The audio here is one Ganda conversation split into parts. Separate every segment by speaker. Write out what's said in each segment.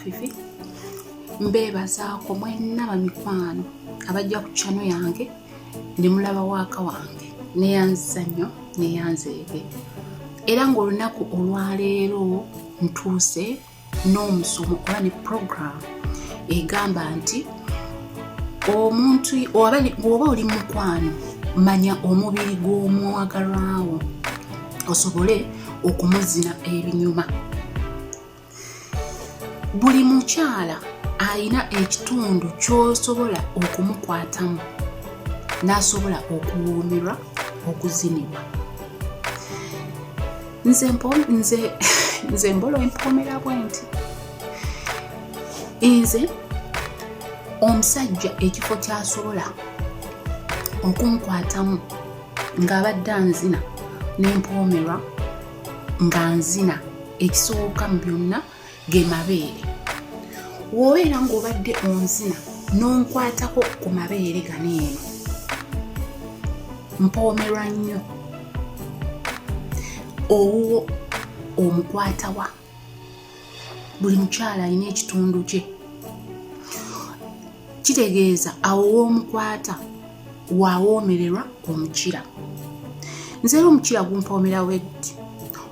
Speaker 1: Fifi mbebazaako mwenna bamikwano abajja ku channel yange ne mulaba waaka wange neyanziza nnyo neyanzeege era ng'olunaku olwaleero ntuuse n'omusomo oba ne program egamba nti omuntu oba oli mukwano manya omubiri gw'omwagalwawo osobole okumuzina ebinyuma. Buli mukyala ayina ekitundu ky'osobola okumukwatamu n'asobola okuwoomerwa okuzinibwa. nze mbolo empomera bwenti nze omusajja ekifo kyasobola okunkwatamu ng'abadde anzina n'empoomerwa nga nzina ekisooka mu byonna ge mabeere. W'obeera ng'obadde onzina n'onkwatako ku mabeere gano eno mpoomerwa nnyo owuwo omukwatawa. Buli mukyala alina ekitundu kye kitegeeza awo w'omukwata waawoomererwa omukira. Nze era omukira gumpoomera weddi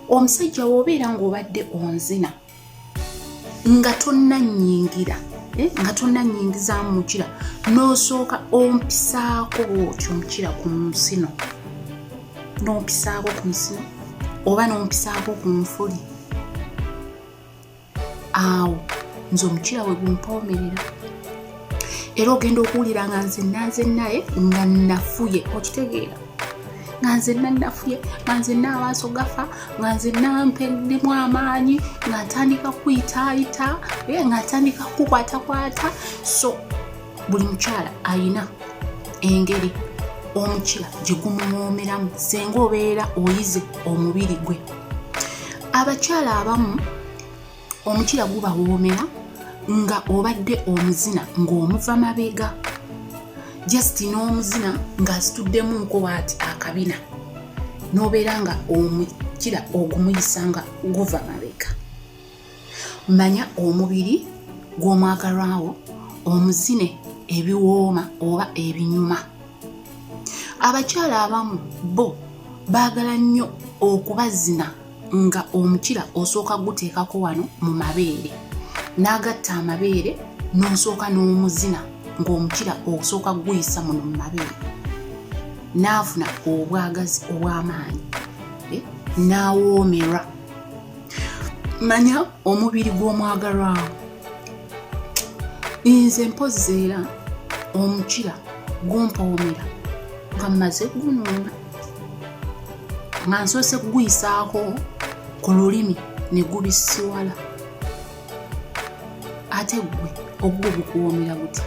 Speaker 1: omusajja w'obeera ng'obadde onzina nga tonnannyingira nga tonnannyingizaamu mukira n'osooka ompisaako bw'otyo omukira ku nsino n'ompisaako ku nsino oba n'ompisaako ku nfuli, awo nze omukira we gumpoomerera. Era ogenda okuwulira nga nze naye nga nafuye, okitegeera nga nze nafuye, nga nze amaaso gafa, nga nze mpeddemu amaanyi, nga ntandika kuyitaayita, nga ntandika kukwatakwata. So buli mukyala ayina engeri omukira gye gumuwoomeramu senga obeera oyize omubiri gwe. Abakyala abamu omukira gubawoomera nga obadde omuzina ng'omuva mabega, just n'omuzina ng'asituddemu nkowaati akabina n'obeera nga omukira ogumuyisa nga guva mabega. Manya omubiri gw'omwagalwawo omuzine ebiwooma oba ebinyuma. Abakyala abamu bo baagala nnyo okubazina nga omukira osooka guteekako wano mu mabeere n'agatta amabeere n'osooka n'omuzina ng'omukira osooka guyisa muno mu mabeere n'afuna obwagazi obw'amaanyi n'awoomerwa. Manya omubiri gw'omwagalwawo. Nze mpozeera omukira gumpoomera nga mmaze gunuuna nga nsoose kuguyisaako ku lulimi ne gubisiwala. Ate gwe ogwo gukuwoomera gutya?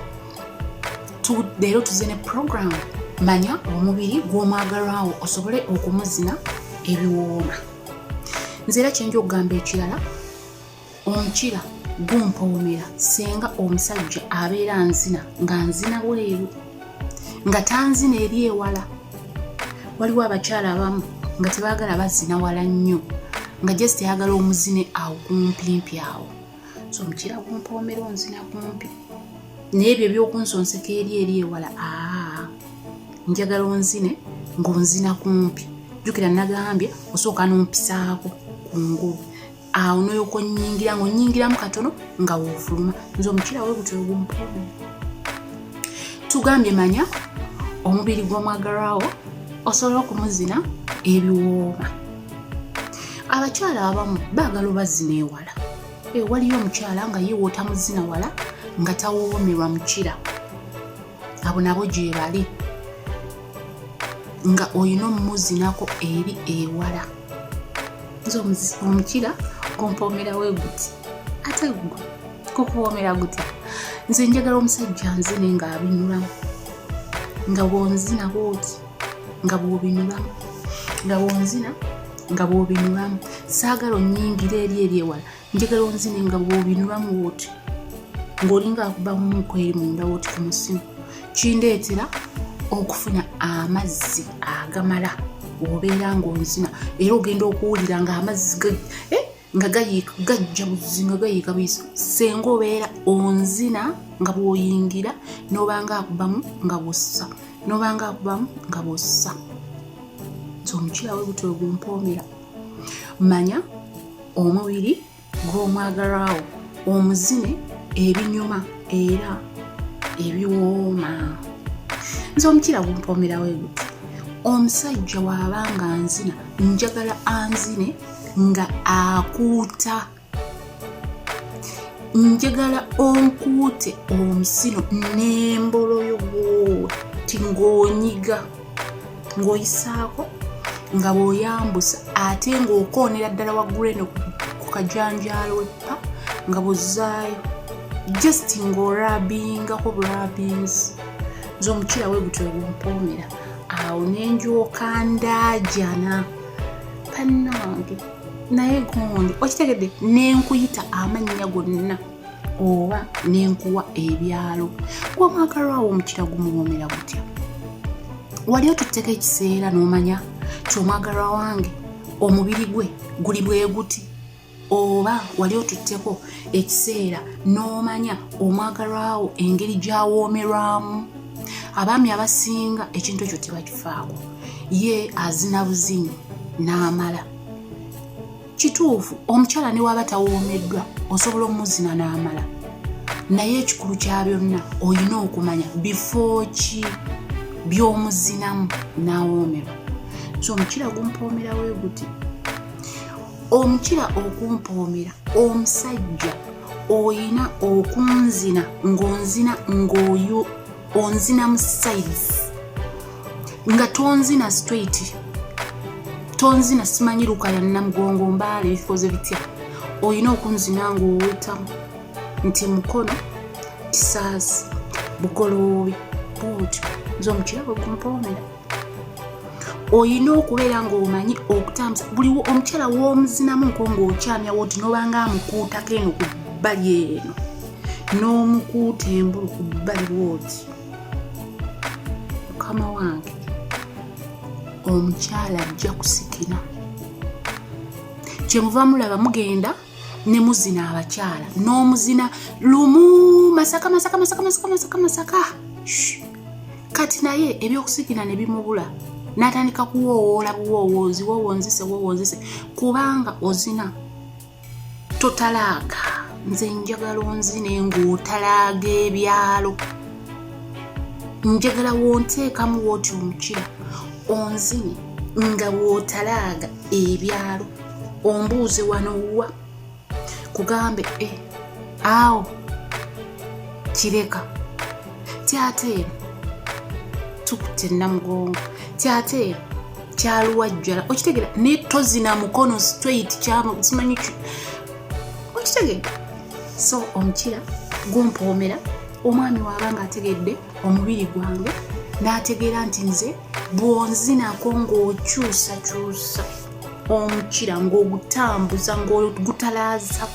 Speaker 1: Leero tuze ne program manya omubiri gw'omwagalwawo osobole okumuzina ebiwooma. Nze era kyenja okugamba ekirala, omukira gumpoomera senga omusajja abeera anzina nga nzina bweru nga tanzina eri ewala. Waliwo abakyala abamu nga tebaagala bazina wala nnyo nga just ayagala omuzine awo kumpimpi awo. So omukira gumpoomera onzina kumpi naye ebyo ebyokunsonseka eri ewala njagala onzine ng'onzina kumpi. Jjukira nagambye osooka n'ompisaako ku ngulu awo n'oyoko ng'onnyingiramu katono nga woofuluma. Nze omukira we gutyo gumpoomera. Tugambye manya omubiri gw'omwagalwawo osobola okumuzina ebiwooma. Abakyala abamu baagala obazina ewala. Waliyo omukyala nga ye wootamuzina wala nga tawoomerwa mukira. Abo nabo gye bali nga olina omumuzinako eri ewala. Nze omukira gumpoomera we guti ate gwe gukuwoomera gutya? Nze njagala omusajja nzine ng'abinulamu nga bw'onzina bw'oti nga bw'obinulamu nga bw'onzina nga bw'obinulamu. Saagala onnyingira eri ewala, njagala onzine nga bw'obinulamu woti ng'olinga akubamu eri munda woti ku musimu. Kindeetera okufuna amazzi agamala bw'obeera ng'onzina era ogenda okuwulira ng'amazzi nga gajja buzinga gayiika biso senga obeera onzina nga bw'oyingira n'obanga akubamu nga bw'ossa n'obanga akubamu nga bw'ossa so omukira we gutyo gumpoomera manya omubiri gw'omwagalwawo omuzine ebinyuma era ebiwooma nze omukira gumpoomera we gutyo omusajja bw'abanga nzina njagala anzine nga akuuta njagala onkuute omusino n'embolo y'obwowe tingoonyiga ng'oyisaako nga bw'oyambusa ate ng'okoonera ddala waggulu eno ku kajanjaalo weppa nga bw'ozzaayo just ng'orabingako bulabinzi nze omukira we gutyo gumpoomera awo nenjooka ndaajana pannange naye gondi okitegedde nenkuyita amannya gonna oba nenkuwa ebyalo gw'omwagalwawo omukira gumuwoomera gutya wali otutteko ekiseera n'omanya ti omwagalwa wange omubiri gwe guli bwe guti oba wali otutteko ekiseera n'omanya omwagalwawo engeri gy'awoomerwamu abaami abasinga ekintu ekyo tebakifaako ye azina buzinyi n'amala kituufu omukyala ne waba tawoomeddwa osobola omuzina n'amala naye ekikulu kya byonna olina okumanya bifo ki by'omuzinamu n'awoomerwa so omukira gumpoomera we guti omukira okumpoomera omusajja oyina okunzina ng'onzina ng'oyo onzina mu sides nga tonzina straight tonzina simanyi lukaya namugongo mbaale ebifooze bitya olina okunzina ng'owetamu nti mukono kisaasi bugoloobi buutyo nze omukira gwe gumpoomera olina okubeera ng'omanyi okutambuza buli omukyala w'omuzinamu nko ng'okyamya wooti n'obanga amukuutako eno ku bbali eno n'omukuuta embulu ku bbali wooti mukama wange omukyala ajja kusikina kyemuva mulaba mugenda ne muzina abakyala n'omuzina lumu masaka kati naye ebyokusikina ne bimubula n'atandika kuwoowoola buwoowoozi woowonzise kubanga ozina totalaaga nze njagala onzine ng'otalaaga ebyalo njagala wonteekamu wooti omukira onzine nga wootalaaga ebyalo ombuuze wanowa kugambe awo kireka tyateero tukutte namugongo tyateero kyaluwajjala okitegera ne tozina mukono straight simanyi okitegedde so omukira gumpoomera omwami waabanga ategedde omubiri gwange n'ategeera nti nze bw'onzinako ng'okyusakyusa omukira ng'ogutambuza ng'ogutalaaza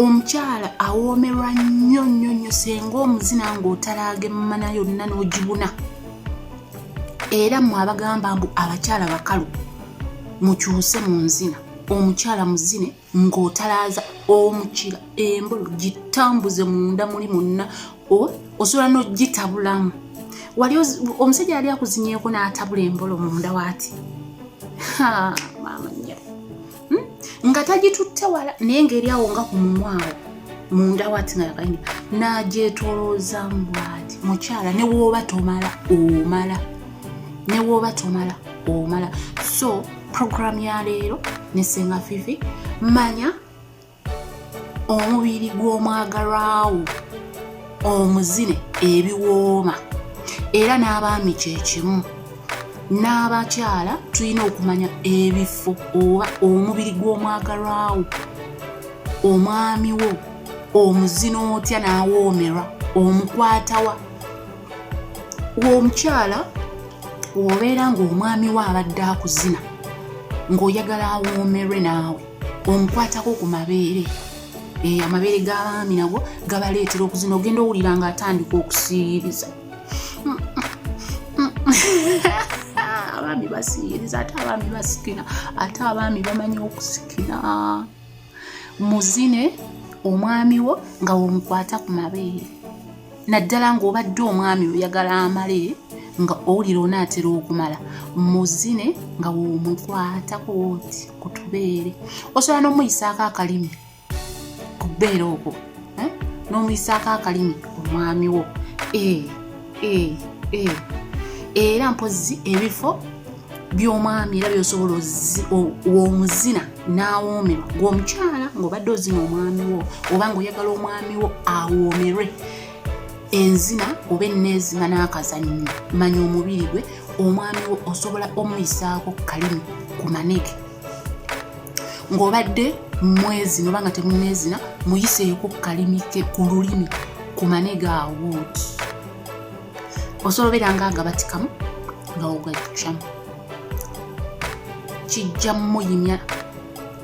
Speaker 1: omukyala awoomerwa nnyo senga omuzina ng'otalaaga emmana yonna n'ogibuna era mmwe abagamba mbu abakyala bakalu mukyuse mu nzina omukyala muzine ng'otalaaza omukira embolo gitambuze munda muli munna osobola n'ogitabulamu wali omusajja yali akuzinyeeko n'atabula embolo munda waati maama nnyo nga tagitutte wala naye ngeri awo nga ku mumwawo munda waati nga yakayini n'agyetoloozamu bwati mukyala ne wooba tomala omala so program ya leero ne Senga Fifi manya omubiri gw'omwagalwawo omuzine ebiwooma era n'abaami kyekimu n'abakyala tulina okumanya ebifo oba omubiri gw'omwagalwawo omwami wo omuzina otya n'awoomerwa omukwatawa omukyala wobeera ng'omwami we abadde akuzina ng'oyagala awoomerwe naawe omukwatako ku mabeere amabeere g'abaami nago gabaleetera okuzina ogenda owulira ng'atandika okusiiriza abaami basiiriza ate abaami basikina ate abaami bamanyi okusikina muzine omwami wo nga womukwata ku mabeere naddala ng'obadde omwami oyagala amale nga owulira onaatera okumala muzine nga womukwata ku tubeere osobola n'omuyisaako akalimi ku bbeere okwo n'omuyisaako akalimi omwami wo era mpozi ebifo by'omwami era byosobola omuzina n'awoomerwa ng'omukyala ng'obadde ozina omwami wo oba ng'oyagala omwami wo awoomerwe enzina oba enneezima n'akazannyo manya omubiri gwe omwami wo osobola omuyisaako kalimi ku manege ng'obadde mwezina oba nga temuneezina muyiseeko kalimi ke ku lulimi ku manege awo oti osobola obeera ng'agabatikamu nga ogajjamu kijja muyimya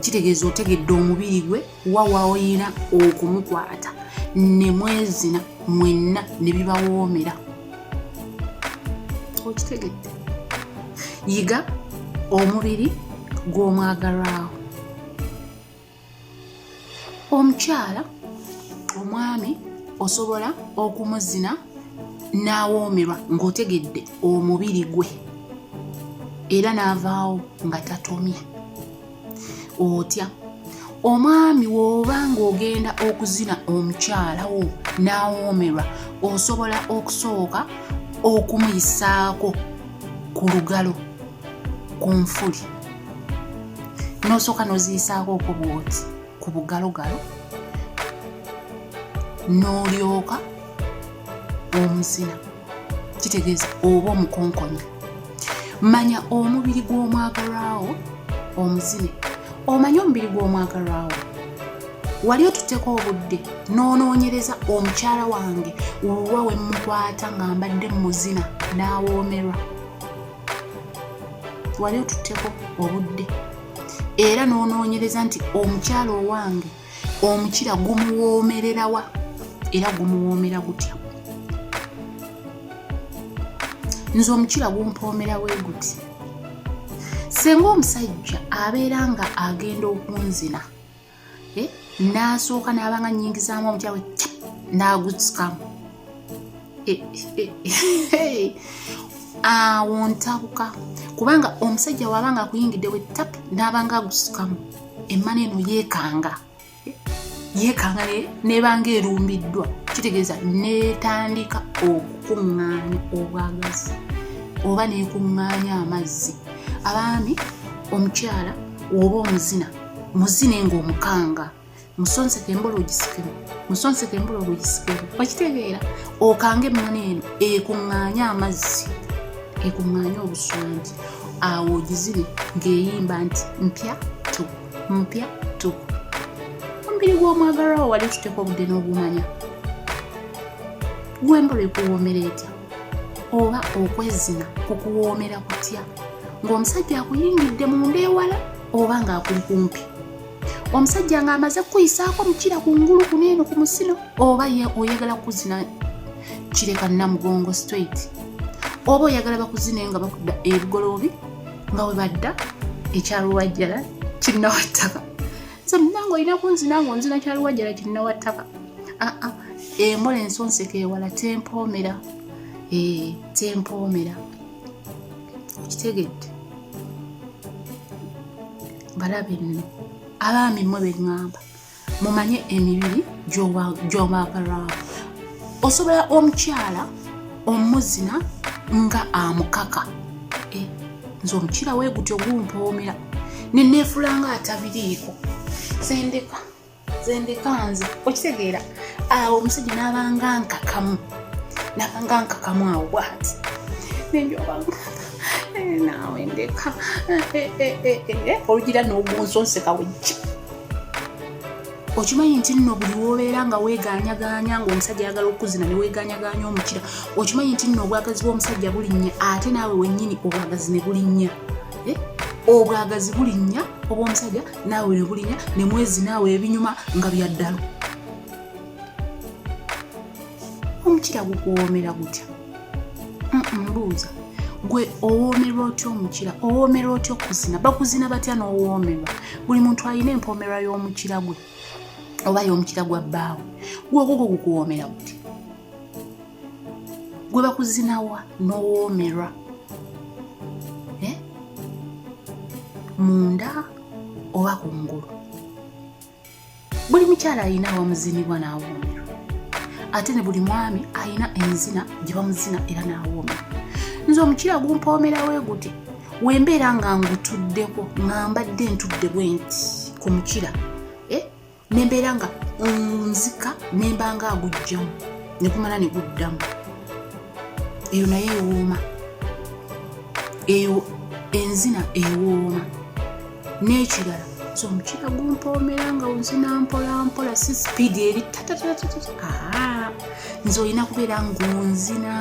Speaker 1: kitegeeza otegedde omubiri gwe wawaoyina okumukwata ne mwezina mwenna ne bibawoomera okitegedde yiga omubiri gw'omwagalwawo omukyala omwami osobola okumuzina n'awoomerwa ng'otegedde omubiri gwe era n'avaawo nga tatomye otya omwami woba ng'ogenda okuzina omukyala wo n'awoomerwa osobola okusooka okumuyisaako ku lugalo ku nfuli n'osooka n'oziyisaako okwo bw'oti ku bugalogalo n'olyoka omuzina kitegeeza oba omukonkonya manya omubiri gw'omwagalwawo omuzine omanye omubiri gw'omwagalwawo wali otutteko obudde n'onoonyereza omukyala wange wuwa we mukwata nga mbadde muzina n'awoomerwa wali otutteko obudde era n'onoonyereza nti omukyala owange omukira gumuwoomererawa era gumuwoomera gutya nze omukira gumpoomera we guti senga omusajja abeera nga agenda okunzina n'asooka n'abanga nnyingizaamu omukira we n'agusikamu awo ntabuka kubanga omusajja wabanga akuyingidde we tapu n'abanga agusikamu emmana eno yeekanga nebanga erumbiddwa kitegeeza netandika okukuŋŋaanya obwagazi oba nekuŋŋaanya amazzi abaami omukyala oba omuzina muzine ng'omukanga musonseke embolo ogisikemu musonseke embolo ogisikemu wakitegeera okanga emmana eno ekuŋŋaanya amazzi ekuŋŋaanya obuswanti awo ogizine ng'eyimba nti mpya tuku omubiri gw'omwagalwawo wali tuteeka obudde n'obumanya gw'embolo ekuwoomera etya oba okwezina kukuwoomera kutya ng'omusajja akuyingidde munda ewala oba ng'akuli kumpi omusajja ng'amaze kukuyisaako mukira ku ngulu kuneeno ku musino oba oyagala kuzina kireka namugongo straight oba oyagala bakuzine nga bakudda ebigoloobi nga we badda ekyaluwajjala kinnawattaka so nange olina kunzina ng'onzina kyaluwajjala kinnawattaka embola ensonseke ewala tempoomera tempoomera kitegedde balabe nno abaami mmwe beŋŋamba mumanye emibiri gy'omwagalwawo osobola omukyala omuzina nga amukaka nze omukira we gutyo gumpoomera neneefula nga atabiriiko zendeka nze okitegeera awo omusajja n'abanga nkakamu awo bwati nenjobanga naawe ndeka olugira n'ogunsonseka wejja okimanyi nti nno buli woobeera nga weeganyaganya ng'omusajja ayagala okuzina ne weeganyaganya omukira okimanyi nti nno obwagazi bw'omusajja bulinnya ate naawe wennyini obwagazi ne bulinnya obwagazi bulinnya obw'omusajja naawe ne bulinnya ne mwezi naawe ebinyuma nga bya ddalo omukira gukuwoomera gutya mbuuza gwe owoomerwa otya omukira owoomerwa otya okuzina bakuzina batya n'owoomerwa buli muntu alina empoomerwa y'omukira gwe oba y'omukira gwa bbaawe gwe ogwo gukuwoomera buti gwe bakuzinawa n'owoomerwa munda oba kungulu buli mukyala alina awamuzinibwa n'awoomerwa ate ne buli mwami alina enzina gye bamuzina era n'awoomerwa nze omukira gumpoomera we guti wembeera nga ngutuddeko nga mbadde ntudde bwenti ku mukira nembeera nga nzika nemba nga agujjamu nekumala ne guddamu eyo naye ewooma eyo enzina ewooma n'ekirala so omukira gumpoomera nga onzina mpola mpola si sipiidi eri nze olina kubeera ng'onzina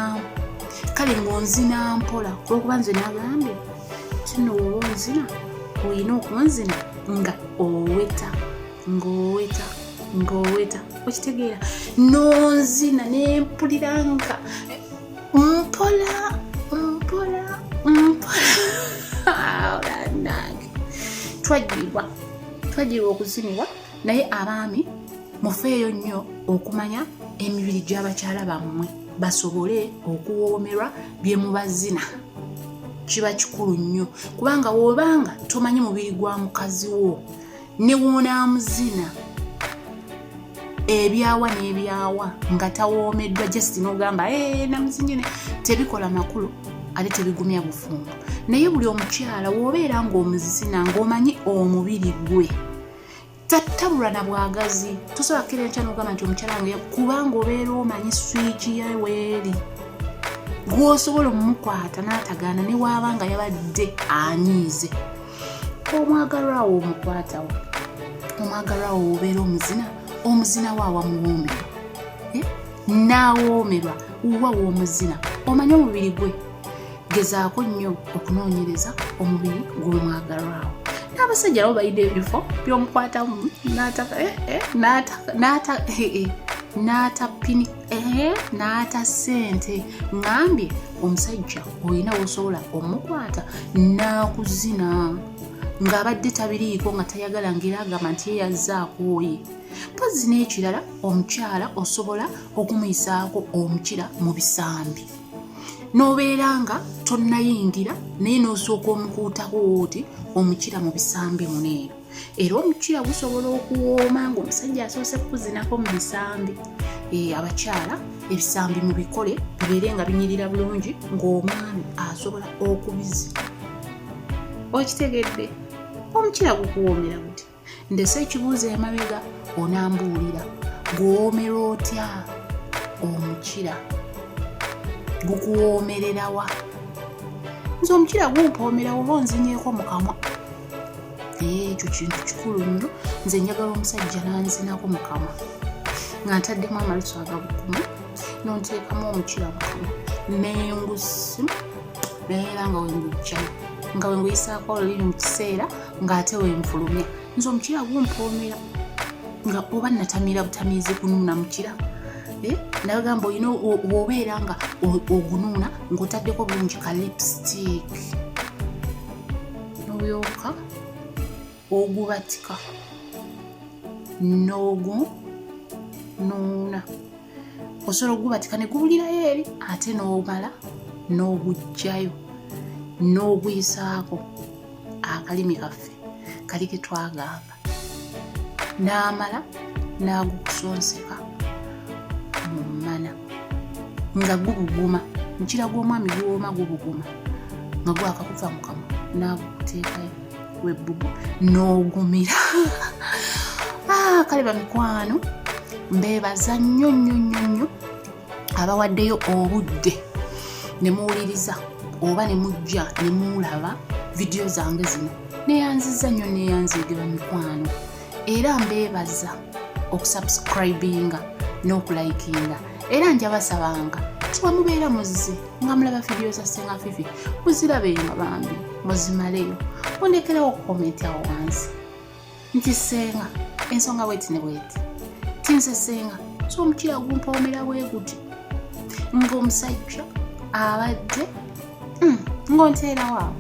Speaker 1: kale ng'onzina mpola olwokuba nze nagambye kino oba onzina olina okunzina nga oweta ng'oweta okitegeera n'onzina nempulira nga mpola nange twajirwa okuzinibwa naye abaami mufeeyo nnyo okumanya emibiri gy'abakyala bammwe basobole okuwoomerwa bye mubazina kiba kikulu nnyo kubanga woobanga tomanyi mubiri gwa mukazi wo ne wonaamuzina ebyawa n'ebyawa nga tawoomeddwa just n'ogamba namuzinjine tebikola makulu ate tebigumya bufumbo naye buli omukyala woobeera ng'omuzina ng'omanyi omubiri gwe tattabulwa na bwagazi tosobola kukira enkya n'ogamba nti omukyala wange kubanga obeera omanyi swiki yeweeri gw'osobola omumukwata n'atagaana ne waaba nga yabadde anyiize omwagalwawo omukwatawo omwagalwawo obeera omuzina waawa muwoomerwa n'awoomerwa wa woomuzina omanyi omubiri gwe gezaako nnyo okunoonyereza omubiri gw'omwagalwawo n'abasajja nabo bayina ebifo by'omukwatamu n'atapini n'ata ssente ngambye omusajja olina wosobola omukwata n'akuzina ng'abadde tabiriiko nga tayagala ng'era agamba nti yeyazzaako ye mpozi n'ekirala omukyala osobola okumuyisaako omukira mu bisambi n'obeera nga tonnayingira naye n'osooka omukuutako oti omukira mu bisambi muneero era omukira gusobola okuwooma ng'omusajja asoose kukuzinako mu bisambi abakyala ebisambi mu bikole bibeere nga binyirira bulungi ng'omwami asobola okubizina okitegedde omukira gukuwoomera buti ndese ekibuuzo emabega onambuulira guwoomera otya omukira gukuwoomererawa nze omukira gumpoomera oba onzinyeeko mu kamwa ekyo kintu kikulu nnyo nze njagala omusajja nanzinako mu kamwa nga ntaddemu amalusu agabukumi nonteekamu omukira mu kamwa nengusi neera nga wengujjayo nga wenguyisaako olulimi mu kiseera ng'ate wenfulumya nze omukira gumpoomera nga oba natamira butamiizi kunuuna mukira nagamba olina obeera nga ogunuuna ng'otaddeko bulungi ka lipstick n'olyoka ogubatika n'ogunuuna osobola ogubatika ne gubulirayo eri ate n'omala n'ogujjayo n'oguyisaako akalimi kaffe kali ke twagamba n'amala n'agukusonseka mu mmana nga gubuguma mukira gw'omwami guwooma gubuguma nga gwakakuva mu kamwa n'agukuteekayo webbubu n'ogumira kale bamikwano mbeebaza nnyo abawaddeyo obudde ne muwuliriza oba ne mujja ne muulaba vidiyo zange zino neyanziza nnyo neyanziigira mikwano era mbeebaza okusubscribinga n'okulayikinga era njabasabanga tiwamubeera muzze nga mulaba vidiyo za Ssenga Fifi muzirabenga bambi muzimaleyo mundekerawo okukomenti awo wansi nti Ssenga ensonga bweti ne bweti tinze Ssenga so omukira gumpoomera bwe guti ng'omusajja abadde ng'onteera waawe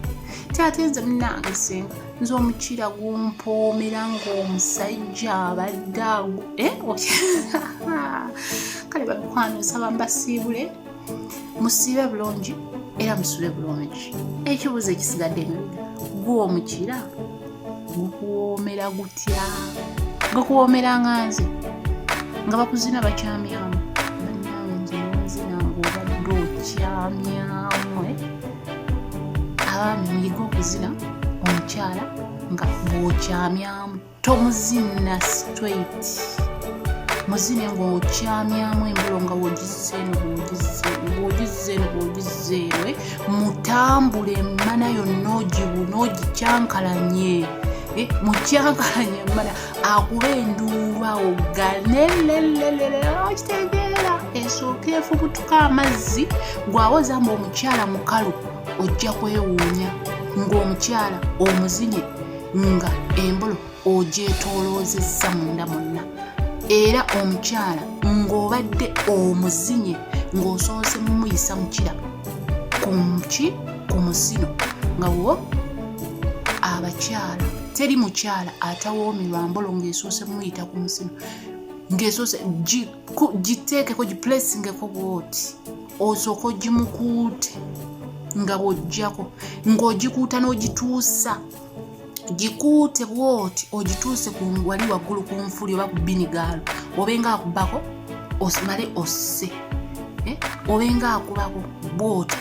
Speaker 1: ate nze munnange senga nze omukira gumpoomera ng'omusajja abadde ago kale bamukwano nsaba mbasiibule musiibe bulungi era musule bulungi. Ekibuuzo ekisigadde emabega, gw'omukira gukuwoomera gutya? Gukuwoomera nga nze nga bakuzina bakyamyamu bannange nze nzina ng'obadde okyamyamu abaami muyiga okuzina omukyala nga bw'okyamyamu tomuzina straight muzine ng'okyamyamu embolo nga bw'ogizzeeno mutambule emmana yonna ogicyankalanye mukyankalanye emmana akuba enduuba oganelelelele okitegeera esooka efubutuka amazzi gwawoza mbu omukyala mukalu ojja kwewuunya ng'omukyala omuzinye nga embolo ogyetooloozezza munda monna era omukyala ng'obadde omuzinye ng'osoose mumuyisa mukira ku musino nga wo abakyala teri mukyala atawoomerwa mbolo ng'esoose mumuyita ku musino ng'esoose giteekeko giplesingeko bwoti osooka ogimukuute nga bw'ojjako ng'ogikuuta n'ogituusa gikuute bwoti ogituuse wali waggulu ku nfuli oba ku binigaalo obenga akubako omale osse obenga akubako bwoti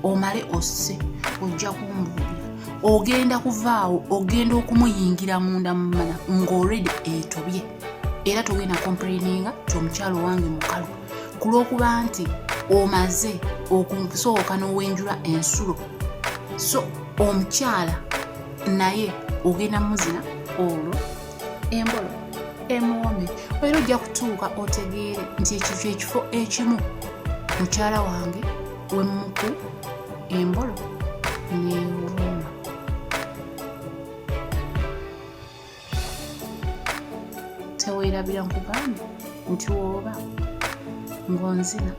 Speaker 1: omale osse ojja kumbuulira ogenda kuvaawo ogenda okumuyingira munda mu mana ng'olredi etobye era togenda complaininga ti omukyalo wange mukalu ku lw'okuba nti omaze okusooka n'owenjula ensulo so omukyala naye ogenda muzina olwo embolo emuwome era ojja kutuuka otegeere nti ekyo ekifo ekimu mukyala wange wemuku embolo neewuuma. Teweerabira nkugambe nti wooba ng'onzina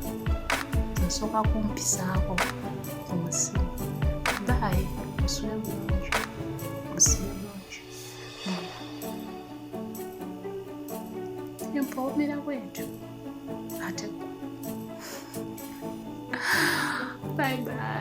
Speaker 1: nsooka kumpisaako ku musimu baye musule bulungi musule bulungi empoomera bwetyo ate bye bye.